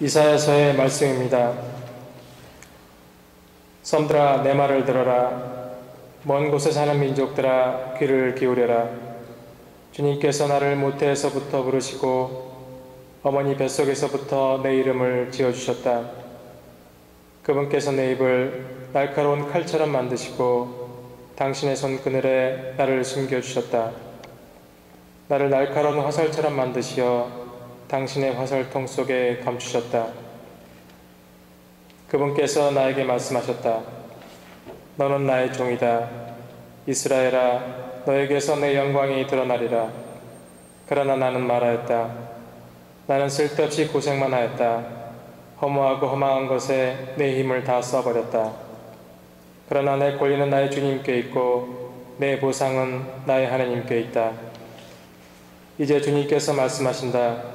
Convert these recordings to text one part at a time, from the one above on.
이사야서의 말씀입니다. 섬들아 내 말을 들어라. 먼 곳에 사는 민족들아 귀를 기울여라. 주님께서 나를 모태에서부터 부르시고 어머니 뱃속에서부터 내 이름을 지어주셨다. 그분께서 내 입을 날카로운 칼처럼 만드시고 당신의 손그늘에 나를 숨겨주셨다. 나를 날카로운 화살처럼 만드시어 당신의 화살통 속에 감추셨다. 그분께서 나에게 말씀하셨다. 너는 나의 종이다. 이스라엘아, 너에게서 내 영광이 드러나리라. 그러나 나는 말하였다. 나는 쓸데없이 고생만 하였다. 허무하고 허망한 것에 내 힘을 다 써버렸다. 그러나 내 권리는 나의 주님께 있고 내 보상은 나의 하나님께 있다. 이제 주님께서 말씀하신다.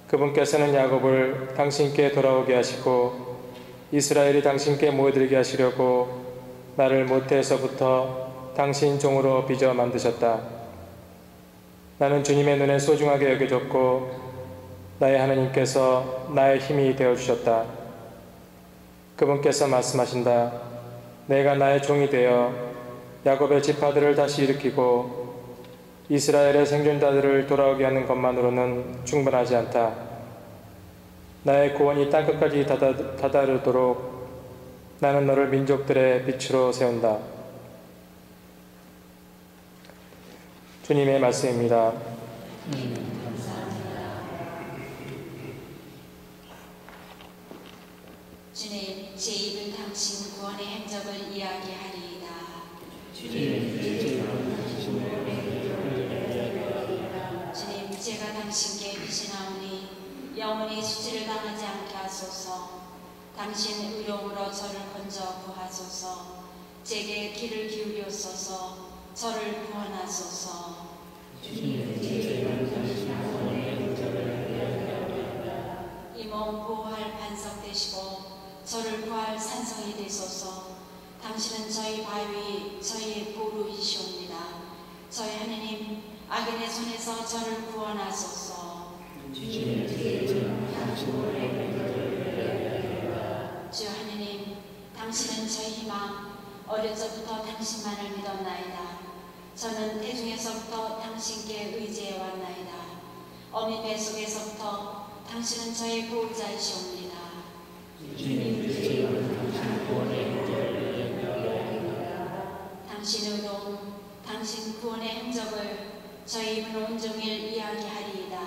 그분께서는 야곱을 당신께 돌아오게 하시고 이스라엘이 당신께 모여들게 하시려고 나를 모태에서부터 당신 종으로 빚어 만드셨다. 나는 주님의 눈에 소중하게 여겨졌고 나의 하나님께서 나의 힘이 되어주셨다. 그분께서 말씀하신다. 내가 나의 종이 되어 야곱의 지파들을 다시 일으키고 이스라엘의 생존자들을 돌아오게 하는 것만으로는 충분하지 않다. 나의 구원이 땅끝까지 다다르도록 나는 너를 민족들의 빛으로 세운다. 주님의 말씀입니다. 주님, 제 입은 당신 구원의 행적을 이야기하리이다. 주님, 제가 당신께 비신하오니 영원히 수치를 당하지 않게 하소서. 당신 의로움으로 저를 건져 구하소서. 제게 귀를 기울이소서. 저를 구원하소서. 이 몸 보호할 반석 되시고 저를 구할 산성이 되소서. 당신은 저희 바위, 저희 보루이시옵니다. 저희 하느님, 악인의 손에서 저를 구원하소서. 주 하느님, 당신은 저희 희망, 어려서부터 당신만을 믿었나이다. 저는 태중에서부터 당신께 의지해 왔나이다. 어미 뱃속에서부터 당신은 저의 보호자이시옵니다. 당신의 의로움, 당신 구원의 행적을 저희 입은 온종일 이야기하리이다.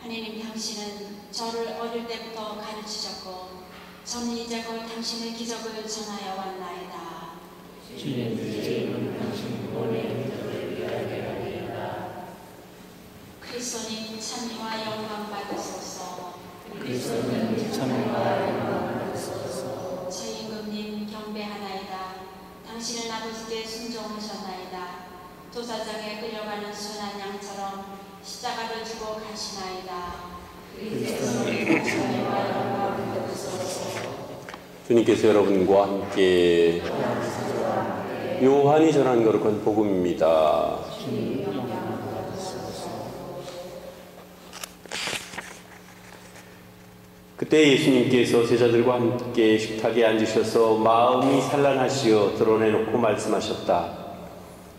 하느님, 당신은 저를 어릴 때부터 가르치셨고 저는 이제껏 당신의 기적을 전하여 왔나이다. 그리스도님 찬미와 영광 받으소서. 저희 임금님 경배하나이다. 당신은 아버지께 순종하셨나이다. 도사장에 끌려가는 순한 양처럼 십자가를 지고 가시나이다. 주님께서 여러분과 함께 요한이 전한 거룩한 복음입니다. 그때 예수님께서 제자들과 함께 식탁에 앉으셔서 마음이 산란하시어 드러내놓고 말씀하셨다.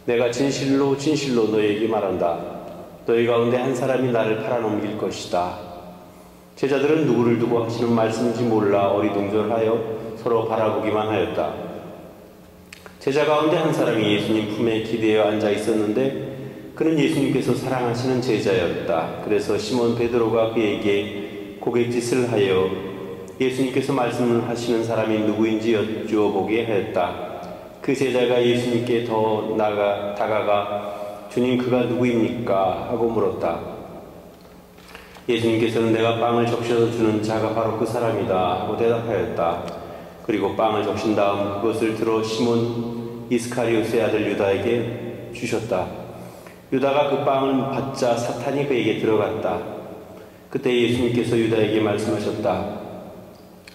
내가 진실로 진실로 너희에게 말한다. 너희 가운데 한 사람이 나를 팔아넘길 것이다. 제자들은 누구를 두고 하시는 말씀인지 몰라 어리둥절하여 서로 바라보기만 하였다. 제자 가운데 한 사람이 예수님 품에 기대어 앉아 있었는데 그는 예수님께서 사랑하시는 제자였다. 그래서 시몬 베드로가 그에게 고갯짓을 하여 예수님께서 말씀하시는 사람이 누구인지 여쭈어보게 하였다. 그 제자가 예수님께 더 다가가 주님 그가 누구입니까? 하고 물었다. 예수님께서는 내가 빵을 적셔서 주는 자가 바로 그 사람이다 하고 대답하였다. 그리고 빵을 적신 다음 그것을 들어 시몬 이스카리오스의 아들 유다에게 주셨다. 유다가 그 빵을 받자 사탄이 그에게 들어갔다. 그때 예수님께서 유다에게 말씀하셨다.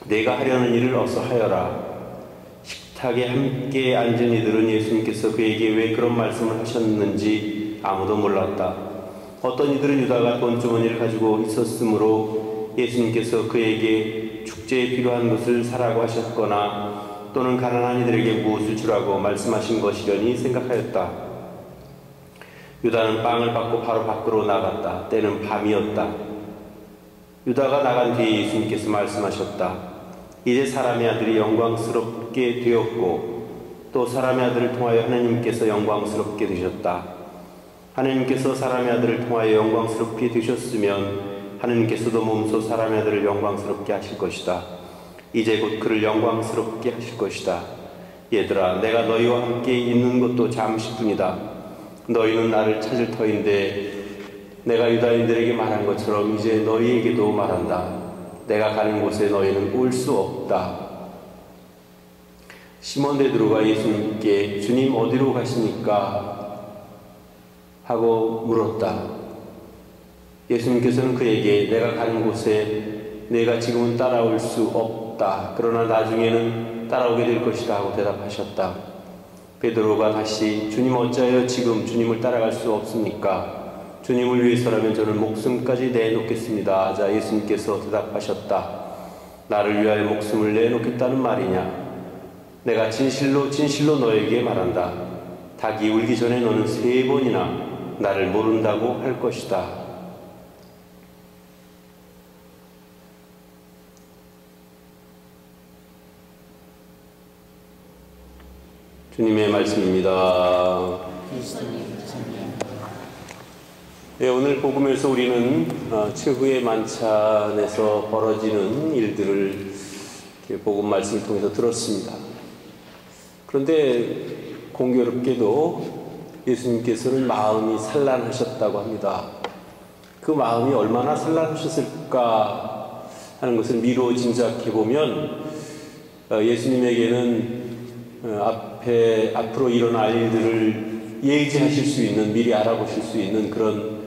내가 하려는 일을 어서 하여라. 식탁에 함께 앉은 이들은 예수님께서 그에게 왜 그런 말씀을 하셨는지 아무도 몰랐다. 어떤 이들은 유다가 돈주머니를 가지고 있었으므로 예수님께서 그에게 축제에 필요한 것을 사라고 하셨거나 또는 가난한 이들에게 무엇을 주라고 말씀하신 것이려니 생각하였다. 유다는 빵을 받고 바로 밖으로 나갔다. 때는 밤이었다. 유다가 나간 뒤에 예수님께서 말씀하셨다. 이제 사람의 아들이 영광스럽게 되었고 또 사람의 아들을 통하여 하나님께서 영광스럽게 되셨다. 하나님께서 사람의 아들을 통하여 영광스럽게 되셨으면 하나님께서도 몸소 사람의 아들을 영광스럽게 하실 것이다. 이제 곧 그를 영광스럽게 하실 것이다. 얘들아, 내가 너희와 함께 있는 것도 잠시뿐이다. 너희는 나를 찾을 터인데 내가 유다인들에게 말한 것처럼 이제 너희에게도 말한다. 내가 가는 곳에 너희는 올 수 없다. 시몬 베드로가 예수님께 주님 어디로 가십니까? 하고 물었다. 예수님께서는 그에게 내가 가는 곳에 내가 지금은 따라올 수 없다. 그러나 나중에는 따라오게 될 것이다 하고 대답하셨다. 베드로가 다시 주님 어찌하여 지금 주님을 따라갈 수 없습니까? 주님을 위해서라면 저는 목숨까지 내놓겠습니다. 하자 예수님께서 대답하셨다. 나를 위하여 목숨을 내놓겠다는 말이냐? 내가 진실로 진실로 너에게 말한다. 닭이 울기 전에 너는 3번이나 나를 모른다고 할 것이다. 주님의 말씀입니다. 네, 오늘 복음에서 우리는 최후의 만찬에서 벌어지는 일들을 복음 말씀을 통해서 들었습니다. 그런데 공교롭게도 예수님께서는 마음이 산란하셨다고 합니다. 그 마음이 얼마나 산란하셨을까 하는 것을 미루어 짐작해 보면 예수님에게는 앞으로 일어날 일들을 예지하실 수 있는, 미리 알아보실 수 있는 그런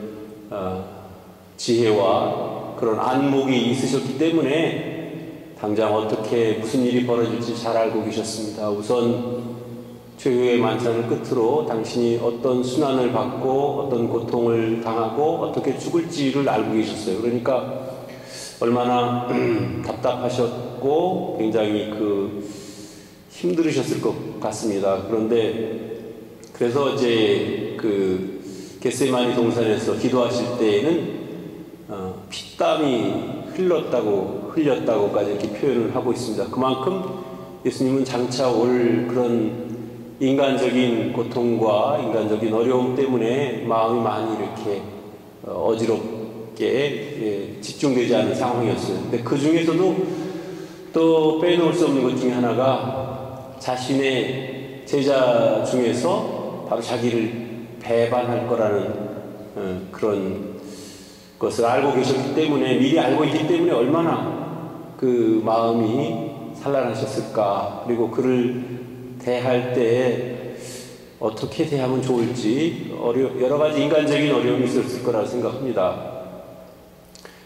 지혜와 그런 안목이 있으셨기 때문에 당장 어떻게 무슨 일이 벌어질지 잘 알고 계셨습니다. 우선 최후의 만찬을 끝으로 당신이 어떤 순환을 받고 어떤 고통을 당하고 어떻게 죽을지를 알고 계셨어요. 그러니까 얼마나 답답하셨고 굉장히 힘들으셨을 것 같습니다. 그래서 이제 겟세마니 동산에서 기도하실 때에는 피땀이 흘렸다고까지 이렇게 표현을 하고 있습니다. 그만큼 예수님은 장차 올 그런 인간적인 고통과 인간적인 어려움 때문에 마음이 많이 이렇게 어지럽게 집중되지 않은 상황이었어요. 근데 그 중에서도 또 빼놓을 수 없는 것 중에 하나가 자신의 제자 중에서 바로 자기를 배반할 거라는 그런 것을 알고 계셨기 때문에, 미리 알고 있기 때문에 얼마나 그 마음이 산란하셨을까. 그리고 그를 대할 때 어떻게 대하면 좋을지 여러 가지 인간적인 어려움이 있었을 거라고 생각합니다.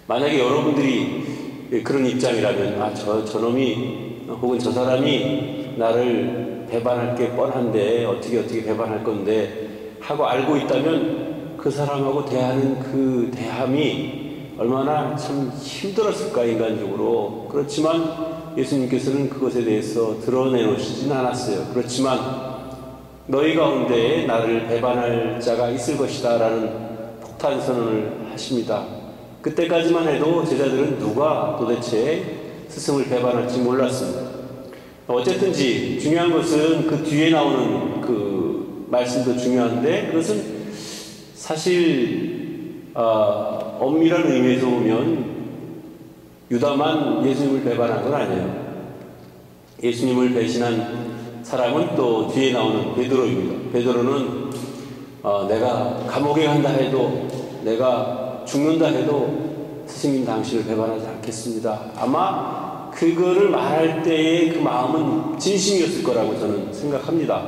만약에 여러분들이 그런 입장이라면 저놈이 혹은 저 사람이 나를 배반할 게 뻔한데 어떻게 배반할 건데 하고 알고 있다면 그 사람하고 대하는 그 대함이 얼마나 참 힘들었을까, 인간적으로. 그렇지만 예수님께서는 그것에 대해서 드러내놓으시진 않았어요. 그렇지만 너희 가운데 나를 배반할 자가 있을 것이다 라는 폭탄 선언을 하십니다. 그때까지만 해도 제자들은 누가 도대체 스승을 배반할지 몰랐습니다. 어쨌든지 중요한 것은 그 뒤에 나오는 그 말씀도 중요한데, 그것은 사실 엄밀한 의미에서 보면 유다만 예수님을 배반한 건 아니에요. 예수님을 배신한 사람은 또 뒤에 나오는 베드로입니다. 베드로는 내가 감옥에 간다 해도, 내가 죽는다 해도 스승님 당신을 배반하지 않겠습니다. 아마 그거를 말할 때의 그 마음은 진심이었을 거라고 저는 생각합니다.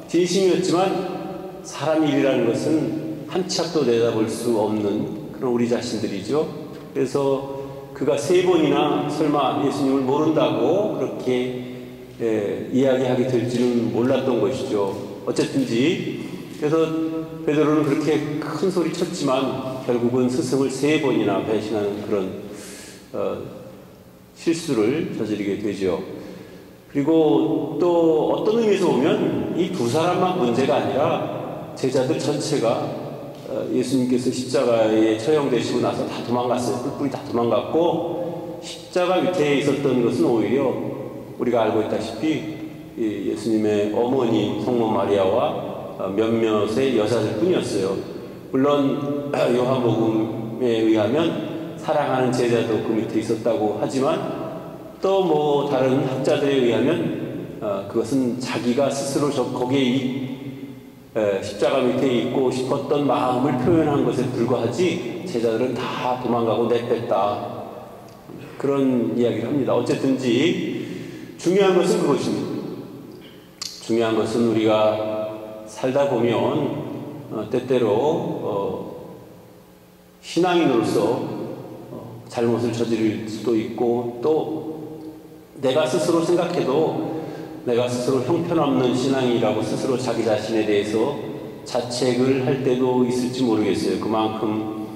진심이었지만 사람 일이라는 것은 한 치 앞도 내다볼 수 없는 그런 우리 자신들이죠. 그래서 그가 3번이나 설마 예수님을 모른다고 그렇게 이야기하게 될지는 몰랐던 것이죠. 어쨌든지 그래서 베드로는 그렇게 큰 소리 쳤지만 결국은 스승을 3번이나 배신하는 그런 실수를 저지르게 되죠. 그리고 또 어떤 의미에서 보면 이 두 사람만 문제가 아니라 제자들 전체가 예수님께서 십자가에 처형되시고 나서 다 도망갔어요. 뿔뿔이 다 도망갔고, 십자가 밑에 있었던 것은 오히려 우리가 알고 있다시피 예수님의 어머니 성모 마리아와 몇몇의 여자들 뿐이었어요. 물론 요한복음에 의하면 사랑하는 제자도 그 밑에 있었다고 하지만, 또 뭐 다른 학자들에 의하면 그것은 자기가 스스로 거기에 십자가 밑에 있고 싶었던 마음을 표현한 것에 불과하지, 제자들은 다 도망가고 내뺐다, 그런 이야기를 합니다. 어쨌든지 중요한 것은 그것입니다. 중요한 것은 우리가 살다 보면 때때로 신앙인으로서 잘못을 저지를 수도 있고, 또 내가 스스로 생각해도 내가 스스로 형편없는 신앙이라고 스스로 자기 자신에 대해서 자책을 할 때도 있을지 모르겠어요. 그만큼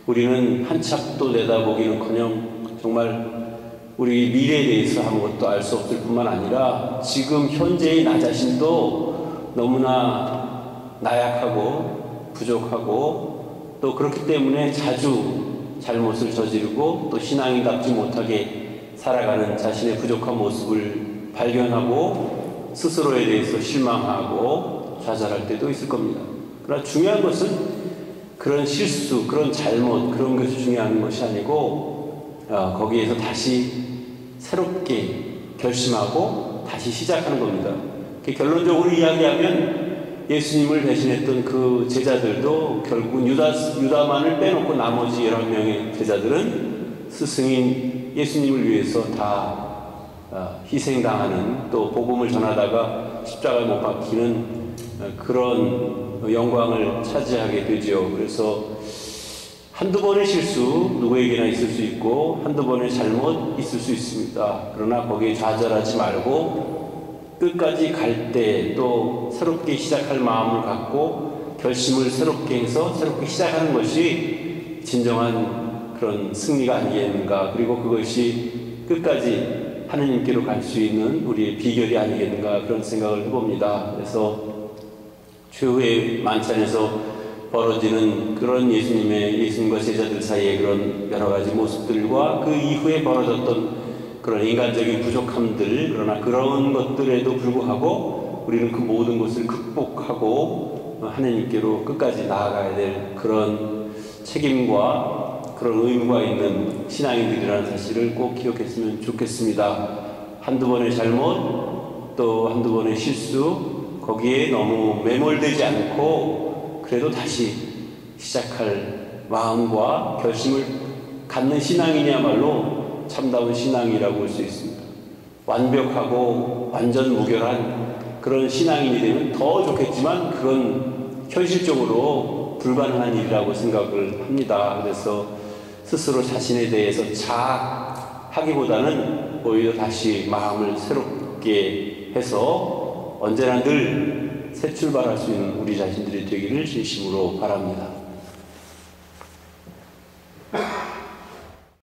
우리는 한참도 내다보기는커녕 정말 우리 미래에 대해서 아무것도 알 수 없을 뿐만 아니라 지금 현재의 나 자신도 너무나 나약하고 부족하고, 또 그렇기 때문에 자주 잘못을 저지르고 또 신앙인답지 못하게 살아가는 자신의 부족한 모습을 발견하고 스스로에 대해서 실망하고 좌절할 때도 있을 겁니다. 그러나 중요한 것은 그런 실수, 그런 잘못, 그런 것이 중요한 것이 아니고 거기에서 다시 새롭게 결심하고 다시 시작하는 겁니다. 결론적으로 이야기하면 예수님을 배신했던 그 제자들도 결국은 유다만을 빼놓고 나머지 11명의 제자들은 스승인 예수님을 위해서 다 희생당하는, 또 복음을 전하다가 십자가에 못 박히는 그런 영광을 차지하게 되죠. 그래서 한두 번의 실수 누구에게나 있을 수 있고 한두 번의 잘못 있을 수 있습니다. 그러나 거기에 좌절하지 말고 끝까지 갈 때 또 새롭게 시작할 마음을 갖고 결심을 새롭게 해서 새롭게 시작하는 것이 진정한 그런 승리가 아니겠는가, 그리고 그것이 끝까지 하느님께로 갈 수 있는 우리의 비결이 아니겠는가, 그런 생각을 해봅니다. 그래서 최후의 만찬에서 벌어지는 그런 예수님과 제자들 사이의 그런 여러 가지 모습들과 그 이후에 벌어졌던 그런 인간적인 부족함들, 그러나 그런 것들에도 불구하고 우리는 그 모든 것을 극복하고 하나님께로 끝까지 나아가야 될 그런 책임과 그런 의무가 있는 신앙인들이라는 사실을 꼭 기억했으면 좋겠습니다. 한두 번의 잘못, 또 한두 번의 실수, 거기에 너무 매몰되지 않고 그래도 다시 시작할 마음과 결심을 갖는 신앙이냐말로 참다운 신앙이라고 볼 수 있습니다. 완벽하고 완전 무결한 그런 신앙인이 되면 더 좋겠지만 그건 현실적으로 불가능한 일이라고 생각을 합니다. 그래서 스스로 자신에 대해서 자학하기보다는 오히려 다시 마음을 새롭게 해서 언제나 늘 새 출발할 수 있는 우리 자신들이 되기를 진심으로 바랍니다.